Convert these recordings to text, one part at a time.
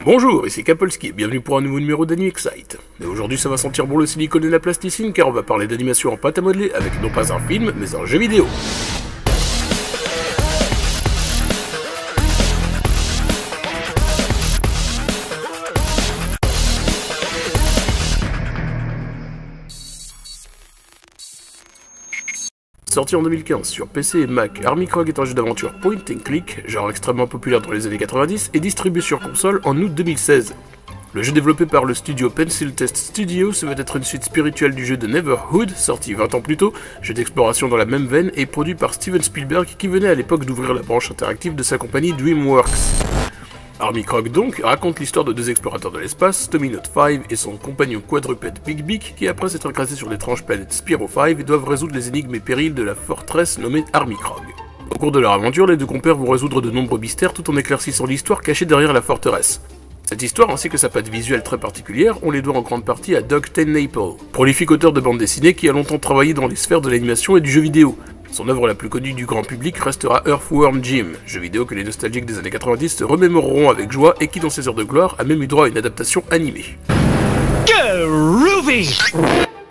Bonjour, ici Kapolski et bienvenue pour un nouveau numéro d'Anime Excite. Et aujourd'hui ça va sentir bon le silicone et la plasticine car on va parler d'animation en pâte à modeler avec non pas un film mais un jeu vidéo. Sorti en 2015 sur PC et Mac, Army Krog est un jeu d'aventure point and click, genre extrêmement populaire dans les années 90 et distribué sur console en août 2016. Le jeu développé par le studio Pencil Test Studio se veut être une suite spirituelle du jeu de Neverhood, sorti 20 ans plus tôt, jeu d'exploration dans la même veine et produit par Steven Spielberg qui venait à l'époque d'ouvrir la branche interactive de sa compagnie DreamWorks. Army Krog donc raconte l'histoire de deux explorateurs de l'espace, Tommy Note 5 et son compagnon quadrupède Big Beak, qui après s'être écrasés sur l'étrange planète Spyro 5 doivent résoudre les énigmes et périls de la forteresse nommée Army Krog. Au cours de leur aventure, les deux compères vont résoudre de nombreux mystères tout en éclaircissant l'histoire cachée derrière la forteresse. Cette histoire ainsi que sa patte visuelle très particulière, on les doit en grande partie à Doug TenNapel, prolifique auteur de bande dessinée qui a longtemps travaillé dans les sphères de l'animation et du jeu vidéo. Son œuvre la plus connue du grand public restera Earthworm Jim, jeu vidéo que les nostalgiques des années 90 se remémoreront avec joie et qui dans ses heures de gloire a même eu droit à une adaptation animée. Groovy!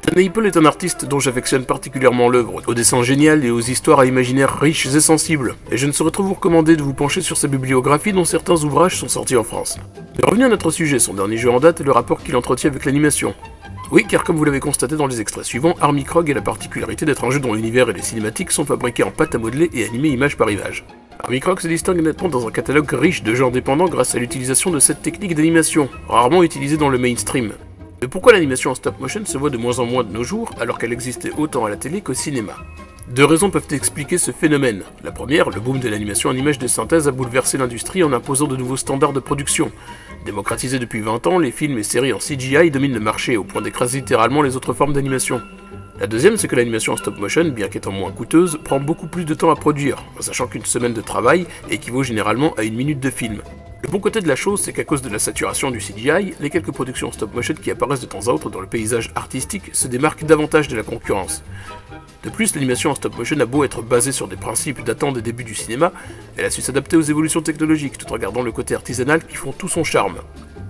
TenNapel est un artiste dont j'affectionne particulièrement l'œuvre, au dessin génial et aux histoires à imaginaire riches et sensibles, et je ne saurais trop vous recommander de vous pencher sur sa bibliographie dont certains ouvrages sont sortis en France. Mais revenons à notre sujet, son dernier jeu en date et le rapport qu'il entretient avec l'animation. Oui, car comme vous l'avez constaté dans les extraits suivants, Army Krog a la particularité d'être un jeu dont l'univers et les cinématiques sont fabriqués en pâte à modeler et animés image par image. Army Krog se distingue nettement dans un catalogue riche de jeux indépendants grâce à l'utilisation de cette technique d'animation, rarement utilisée dans le mainstream. Mais pourquoi l'animation en stop motion se voit de moins en moins de nos jours, alors qu'elle existait autant à la télé qu'au cinéma? Deux raisons peuvent expliquer ce phénomène. La première, le boom de l'animation en images de synthèse a bouleversé l'industrie en imposant de nouveaux standards de production. Démocratisés depuis 20 ans, les films et séries en CGI dominent le marché au point d'écraser littéralement les autres formes d'animation. La deuxième, c'est que l'animation en stop motion, bien qu'étant moins coûteuse, prend beaucoup plus de temps à produire, en sachant qu'une semaine de travail équivaut généralement à une minute de film. Le bon côté de la chose, c'est qu'à cause de la saturation du CGI, les quelques productions stop motion qui apparaissent de temps à autre dans le paysage artistique se démarquent davantage de la concurrence. De plus, l'animation en stop motion a beau être basée sur des principes datant des débuts du cinéma, elle a su s'adapter aux évolutions technologiques tout en gardant le côté artisanal qui font tout son charme.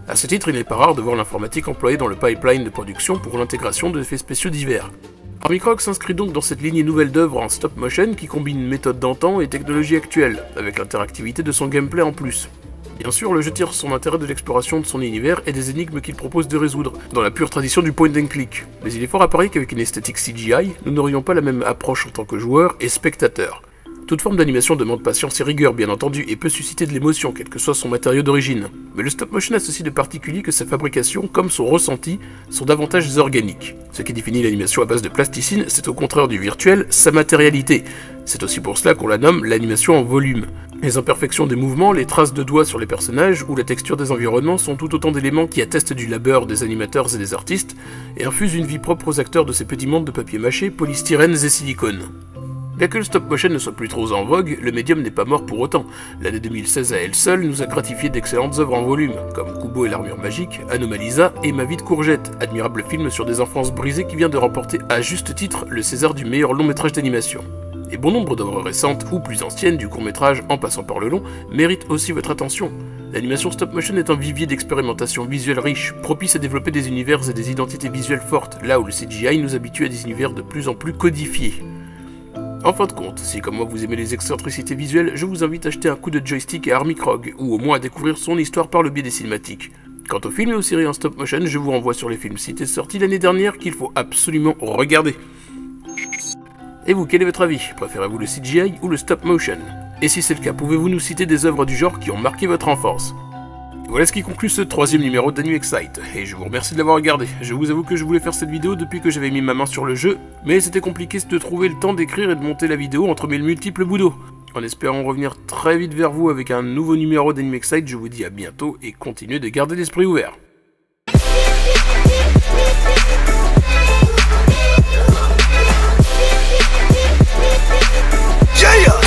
A ce titre, il n'est pas rare de voir l'informatique employée dans le pipeline de production pour l'intégration d'effets spéciaux divers. Army Krog s'inscrit donc dans cette lignée nouvelle d'œuvres en stop motion qui combine méthodes d'antan et technologie actuelle, avec l'interactivité de son gameplay en plus. Bien sûr, le jeu tire son intérêt de l'exploration de son univers et des énigmes qu'il propose de résoudre, dans la pure tradition du point and click. Mais il est fort à parier qu'avec une esthétique CGI, nous n'aurions pas la même approche en tant que joueur et spectateur. Toute forme d'animation demande patience et rigueur bien entendu et peut susciter de l'émotion quel que soit son matériau d'origine. Mais le stop motion a ceci de particulier que sa fabrication, comme son ressenti, sont davantage organiques. Ce qui définit l'animation à base de plasticine, c'est au contraire du virtuel, sa matérialité. C'est aussi pour cela qu'on la nomme l'animation en volume. Les imperfections des mouvements, les traces de doigts sur les personnages ou la texture des environnements sont tout autant d'éléments qui attestent du labeur des animateurs et des artistes et infusent une vie propre aux acteurs de ces petits mondes de papier mâché, polystyrène et silicone. Bien que le stop motion ne soit plus trop en vogue, le médium n'est pas mort pour autant. L'année 2016 à elle seule nous a gratifié d'excellentes œuvres en volume, comme Kubo et l'armure magique, Anomalisa et Ma vie de courgette, admirable film sur des enfances brisées qui vient de remporter à juste titre le César du meilleur long métrage d'animation. Et bon nombre d'œuvres récentes ou plus anciennes, du court-métrage en passant par le long, méritent aussi votre attention. L'animation stop motion est un vivier d'expérimentation visuelle riche, propice à développer des univers et des identités visuelles fortes, là où le CGI nous habitue à des univers de plus en plus codifiés. En fin de compte, si comme moi vous aimez les excentricités visuelles, je vous invite à jeter un coup de joystick à Army Krog, ou au moins à découvrir son histoire par le biais des cinématiques. Quant aux films et aux séries en stop motion, je vous renvoie sur les films cités sortis l'année dernière qu'il faut absolument regarder. Et vous, quel est votre avis? Préférez-vous le CGI ou le stop motion? Et si c'est le cas, pouvez-vous nous citer des œuvres du genre qui ont marqué votre enfance? Voilà ce qui conclut ce troisième numéro d'Anime Excite, et je vous remercie de l'avoir regardé. Je vous avoue que je voulais faire cette vidéo depuis que j'avais mis ma main sur le jeu, mais c'était compliqué de trouver le temps d'écrire et de monter la vidéo entre mes multiples boulots. En espérant revenir très vite vers vous avec un nouveau numéro d'Anime Excite, je vous dis à bientôt et continuez de garder l'esprit ouvert. Yeah!